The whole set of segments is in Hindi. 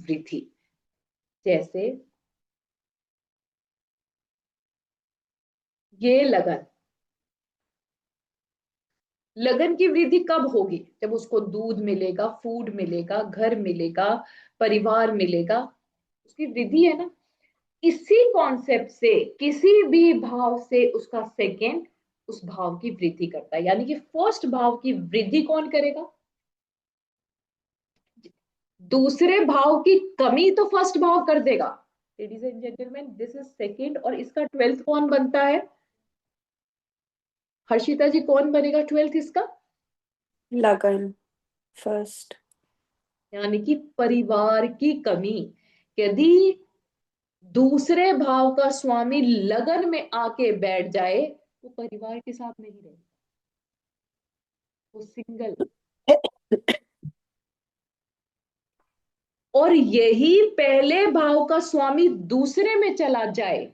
वृद्धि। जैसे ये लगन, लगन की वृद्धि कब होगी? जब उसको दूध मिलेगा, फूड मिलेगा, घर मिलेगा, परिवार मिलेगा, उसकी वृद्धि है ना। इसी कॉन्सेप्ट से किसी भी भाव से उसका सेकेंड उस भाव की वृद्धि करता है। यानी कि फर्स्ट भाव की वृद्धि कौन करेगा? दूसरे भाव की कमी तो फर्स्ट भाव कर देगा। Ladies and gentleman, this is second, और इसका ट्वेल्थ कौन बनता है? हर्षिता जी, कौन बनेगा ट्वेल्थ इसका? लगन फर्स्ट। यानी कि परिवार की कमी। यदि दूसरे भाव का स्वामी लगन में आके बैठ जाए तो परिवार के साथ नहीं रहेगा, वो सिंगल। और यही पहले भाव का स्वामी दूसरे में चला जाए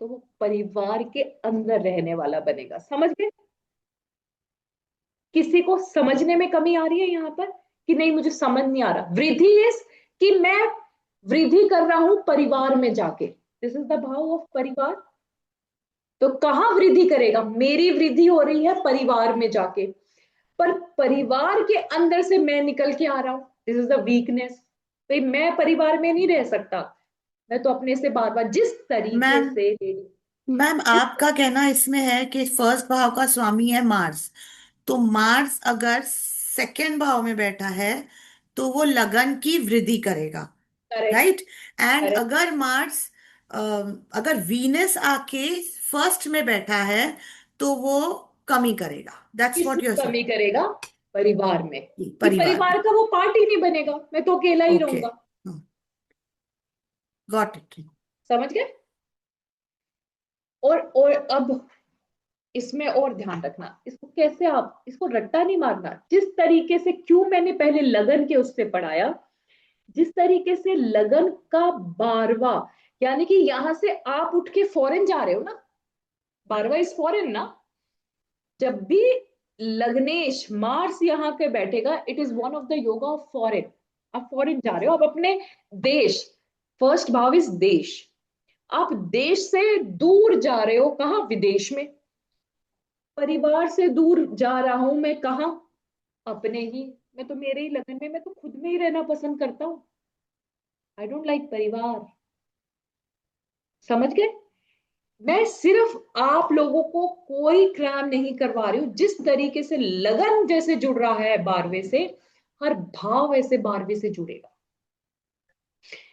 तो वो परिवार के अंदर रहने वाला बनेगा। समझ गए? किसी को समझने में कमी आ रही है यहाँ पर कि नहीं? मुझे समझ नहीं आ रहा। वृद्धि इज कि मैं वृद्धि कर रहा हूं परिवार में जाके, दिस इज द भाव ऑफ परिवार। तो कहां वृद्धि करेगा? मेरी वृद्धि हो रही है परिवार में जाके, पर परिवार के अंदर से मैं निकल के आ रहा हूं, दिस इज द वीकनेस। भाई मैं परिवार में नहीं रह सकता, मैं तो अपने से बार बार जिस तरीके मैम, से मैम जिस आपका कहना इसमें है कि फर्स्ट भाव का स्वामी है मार्स, तो मार्स अगर सेकंड भाव में बैठा है तो वो लगन की वृद्धि करेगा, करेक्ट राइट। एंड करेक्ट अगर मार्स अगर वीनस आके फर्स्ट में बैठा है तो वो कमी करेगा, दैट्स किस व्हाट यू आर कमी सेइंग। करेगा? परिवार में। कि परिवार में। परिवार का वो पार्ट ही नहीं बनेगा, मैं तो अकेला ही ओके, रहूंगा। Got it. समझ गए? और अब इसमें और ध्यान रखना, इसको कैसे, आप इसको रट्टा नहीं मारना। जिस तरीके से, क्यों मैंने पहले लगन के उससे पढ़ाया, जिस तरीके से लगन का 12वां, यानी कि यहां से आप उठ के फॉरेन जा रहे हो ना, 12वां इज फॉरेन ना। जब भी लग्नेश मार्स यहाँ के बैठेगा, it is one of the yoga of foreign. आप फॉरेन जा रहे हो, आप अपने देश, फर्स्ट भाव इज देश, आप देश से दूर जा रहे हो, कहाँ? विदेश में। परिवार से दूर जा रहा हूं मैं, कहाँ? अपने ही, मैं तो मेरे ही लगन में, मैं तो खुद में ही रहना पसंद करता हूँ। आई डोंट लाइक परिवार। समझ गए? मैं सिर्फ आप लोगों को कोई क्राइम नहीं करवा रही हूं। जिस तरीके से लगन जैसे जुड़ रहा है 12वें से, हर भाव ऐसे 12वें से जुड़ेगा।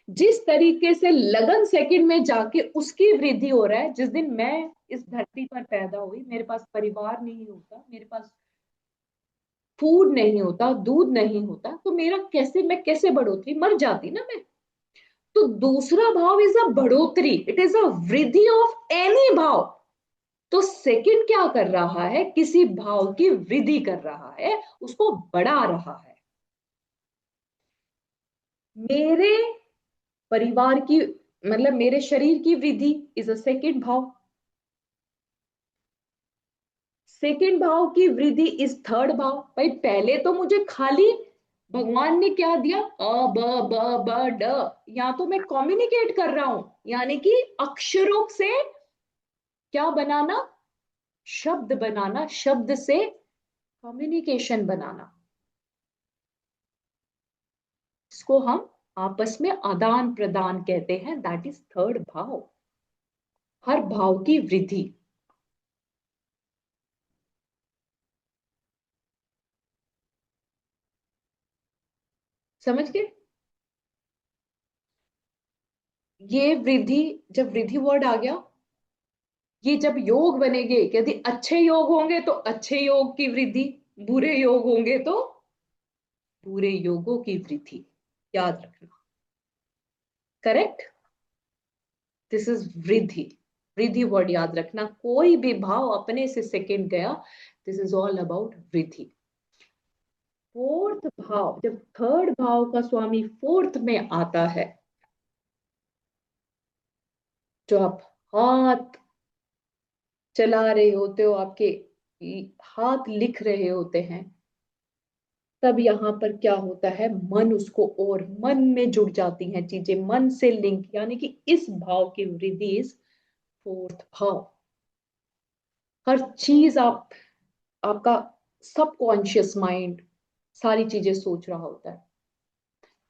जिस तरीके से लगन सेकंड में जाके उसकी वृद्धि हो रहा है, जिस दिन मैं इस धरती पर पैदा हुई, मेरे पास परिवार नहीं होता, मेरे पास फूड नहीं होता, दूध नहीं होता, तो मेरा कैसे, मैं कैसे बढ़ोतरी, मर जाती ना मैं। तो दूसरा भाव इज अ बढ़ोतरी, इट इज अ वृद्धि ऑफ एनी भाव। तो सेकंड क्या कर रहा है? किसी भाव की वृद्धि कर रहा है, उसको बढ़ा रहा है। मेरे परिवार की, मतलब मेरे शरीर की वृद्धि इज अ सेकंड भाव। सेकंड भाव की वृद्धि इज थर्ड भाव। भाई पहले तो मुझे खाली भगवान ने क्या दिया? अ ब ब ब ड, या तो मैं कम्युनिकेट कर रहा हूं, यानी कि अक्षरों से क्या बनाना? शब्द बनाना, शब्द से कम्युनिकेशन बनाना। इसको हम आपस में आदान प्रदान कहते हैं, दैट इज थर्ड भाव। हर भाव की वृद्धि। समझ गए? ये वृद्धि, जब वृद्धि वर्ड आ गया, ये जब योग बनेंगे, यदि अच्छे योग होंगे तो अच्छे योग की वृद्धि, बुरे योग होंगे तो बुरे योगों की वृद्धि। याद रखना। करेक्ट? दिस इज वृद्धि। वृद्धि वर्ड याद रखना। कोई भी भाव अपने से सेकंड गया, दिस इज ऑल अबाउट वृद्धि। फोर्थ भाव, जब थर्ड भाव का स्वामी फोर्थ में आता है, जो आप हाथ चला रहे होते हो, आपके हाथ लिख रहे होते हैं, तब यहाँ पर क्या होता है, मन उसको, और मन में जुड़ जाती हैं चीजें, मन से लिंक, यानी कि इस भाव की वृद्धि इस फोर्थ भाव। हर चीज आपका सबकॉन्शियस माइंड सारी चीजें सोच रहा होता है।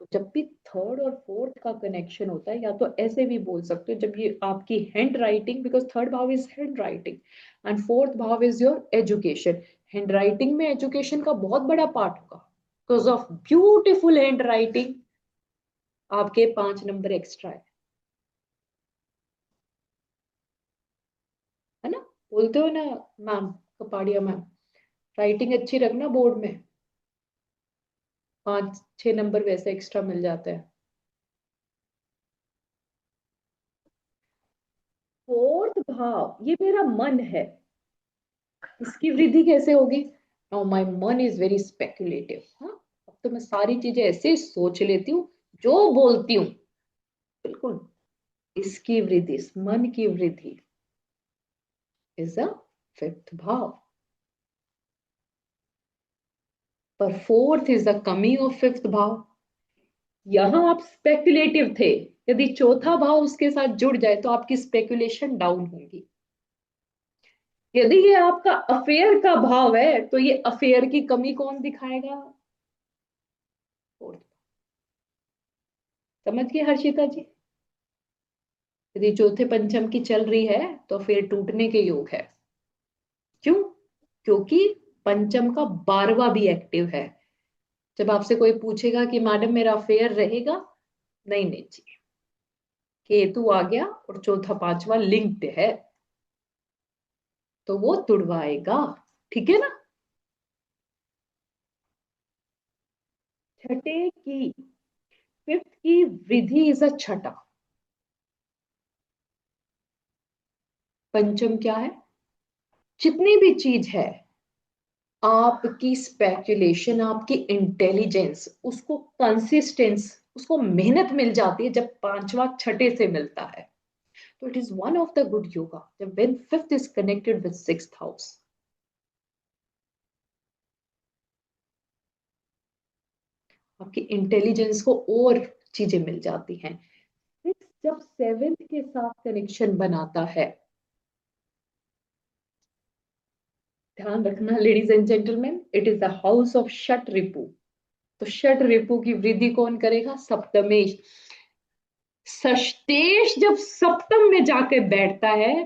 तो जब भी थर्ड और फोर्थ का कनेक्शन होता है, या तो ऐसे भी बोल सकते हो, जब ये आपकी handwriting, because third bhava is handwriting and fourth bhava is your education. Handwriting में एजुकेशन का बहुत बड़ा पार्ट होगा, because of beautiful handwriting आपके 5 नंबर एक्स्ट्रा है ना। बोलते हो ना मैम, कपाड़िया मैम, राइटिंग अच्छी रखना बोर्ड में, 5-6 नंबर वैसे एक्स्ट्रा मिल जाते हैं। फोर्थ भाव ये मेरा मन है, इसकी वृद्धि कैसे होगी। नाउ माय मन इज वेरी स्पेक्युलेटिव। हाँ, अब तो मैं सारी चीजें ऐसे सोच लेती हूँ, जो बोलती हूँ बिल्कुल। इसकी वृद्धि, इस मन की वृद्धि इज अ फिफ्थ भाव। पर फोर्थ इज द कमी ऑफ फिफ्थ भाव। यहां आप स्पेक्युलेटिव थे, यदि चौथा भाव उसके साथ जुड़ जाए तो आपकी स्पेकुलेशन डाउन होगी। यदि ये आपका अफेयर का भाव है तो ये अफेयर की कमी कौन दिखाएगा, फोर्थ। समझ गए हर्षिता जी। यदि चौथे पंचम की चल रही है तो फिर टूटने के योग है। क्यों? क्योंकि पंचम का 12वां भी एक्टिव है। जब आपसे कोई पूछेगा कि मैडम मेरा अफेयर रहेगा, नहीं नहीं जी, केतु आ गया और चौथा पांचवा लिंक्ड है, तो वो तुड़वाएगा। ठीक है ना। छठे की, फिफ्थ की वृद्धि इज अ छठा। पंचम क्या है, जितनी भी चीज है, आपकी स्पेकुलेशन, आपकी इंटेलिजेंस, उसको कंसिस्टेंस, उसको मेहनत मिल जाती है जब पांचवा छठे से मिलता है। तो it is one of the good yoga जब when fifth is connected with sixth house. आपकी इंटेलिजेंस को और चीजें मिल जाती हैं। सिक्स जब सेवेंथ के साथ कनेक्शन बनाता है, ध्यान रखना ladies and gentleman, it is the house of shat ripu. तो शट रिपु की वृद्धि कौन करेगा, सप्तमेश। षष्टेश जब सप्तम में जाकर बैठता है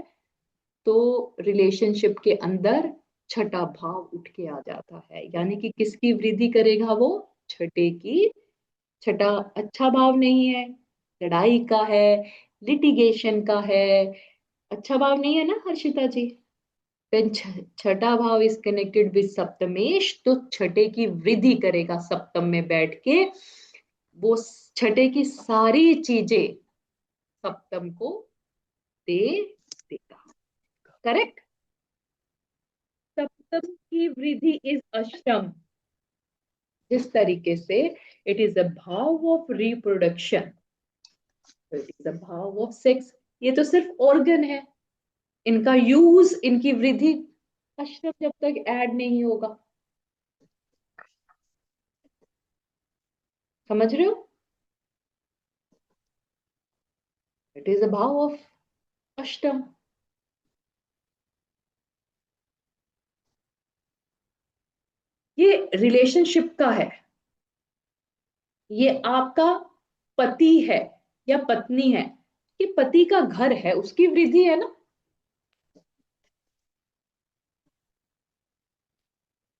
तो रिलेशनशिप के अंदर छठा भाव उठ के आ जाता है, यानी कि किसकी वृद्धि करेगा वो, छठे की। छठा अच्छा भाव नहीं है, लड़ाई का है, लिटिगेशन का है, अच्छा भाव नहीं है ना हर्षिता जी। When छठा भाव इज कनेक्टेड विद सप्तमेश तो छठे की वृद्धि करेगा सप्तम में बैठ के। वो छठे की सारी चीजें सप्तम को दे देगा। करेक्ट। सप्तम की वृद्धि इज अष्टम। जिस तरीके से इट इज अ भाव of reproduction, it is a भाव ऑफ सेक्स। ये तो सिर्फ ऑर्गन है, इनका यूज, इनकी वृद्धि अष्टम जब तक ऐड नहीं होगा। समझ रहे हो, इट इज अ भाव ऑफ अष्टम। ये रिलेशनशिप का है, ये आपका पति है या पत्नी है, ये पति का घर है, उसकी वृद्धि है ना।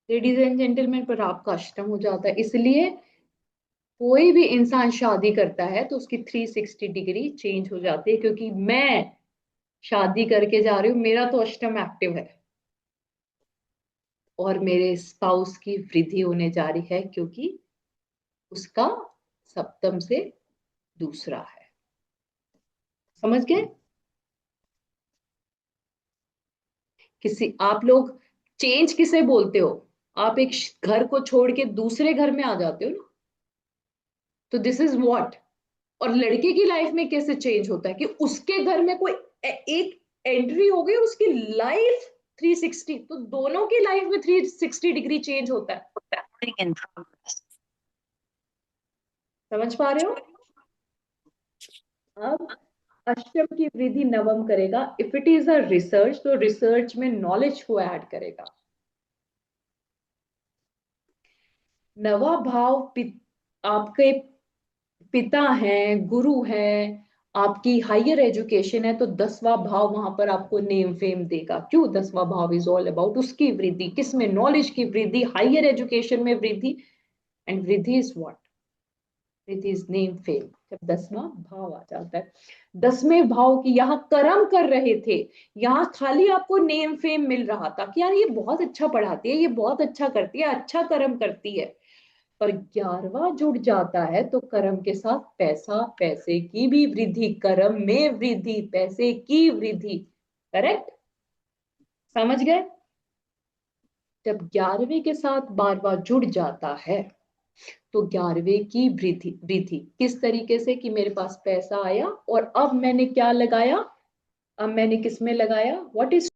लेडीज एंड जेंटलमैन, पर आपका अष्टम हो जाता है, इसलिए कोई भी इंसान शादी करता है तो उसकी 360 डिग्री चेंज हो जाती है, क्योंकि मैं शादी करके जा रही हूँ, मेरा तो अष्टम एक्टिव है और मेरे स्पाउस की वृद्धि होने जा रही है, क्योंकि उसका सप्तम से दूसरा है। समझ गए। किसी, आप लोग चेंज किसे बोलते हो, आप एक घर को छोड़ के दूसरे घर में आ जाते हो ना, तो दिस इज व्हाट। और लड़के की लाइफ में कैसे चेंज होता है कि उसके घर में कोई एक एंट्री हो गई और उसकी लाइफ 360, तो दोनों की लाइफ में 360 डिग्री चेंज होता है। समझ पा रहे हो? अब अष्टम की वृद्धि नवम करेगा। If it is a research, तो रिसर्च में नॉलेज को ऐड करेगा। नवा भाव आपके पिता हैं, गुरु हैं, आपकी हायर एजुकेशन है, तो 10वां भाव वहां पर आपको नेम फेम देगा। क्यों? 10वां भाव इज ऑल अबाउट उसकी वृद्धि, किसमें? नॉलेज की वृद्धि, हायर एजुकेशन में वृद्धि। एंड वृद्धि इज व्हाट? वृद्धि इज नेम फेम। जब 10वां भाव आ जाता है, 10वें भाव की यहाँ कर्म कर रहे थे, यहाँ खाली आपको नेम फेम मिल रहा था कि यार ये बहुत अच्छा पढ़ाती है, ये बहुत अच्छा करती है, अच्छा कर्म करती है। पर 11वां जुड़ जाता है तो कर्म के साथ पैसा, पैसे की भी वृद्धि, कर्म में वृद्धि, पैसे की वृद्धि। करेक्ट? समझ गए? जब 11वें के साथ 12वां जुड़ जाता है तो 11वें की वृद्धि, वृद्धि किस तरीके से कि मेरे पास पैसा आया और अब मैंने क्या लगाया? अब मैंने किस में लगाया? What is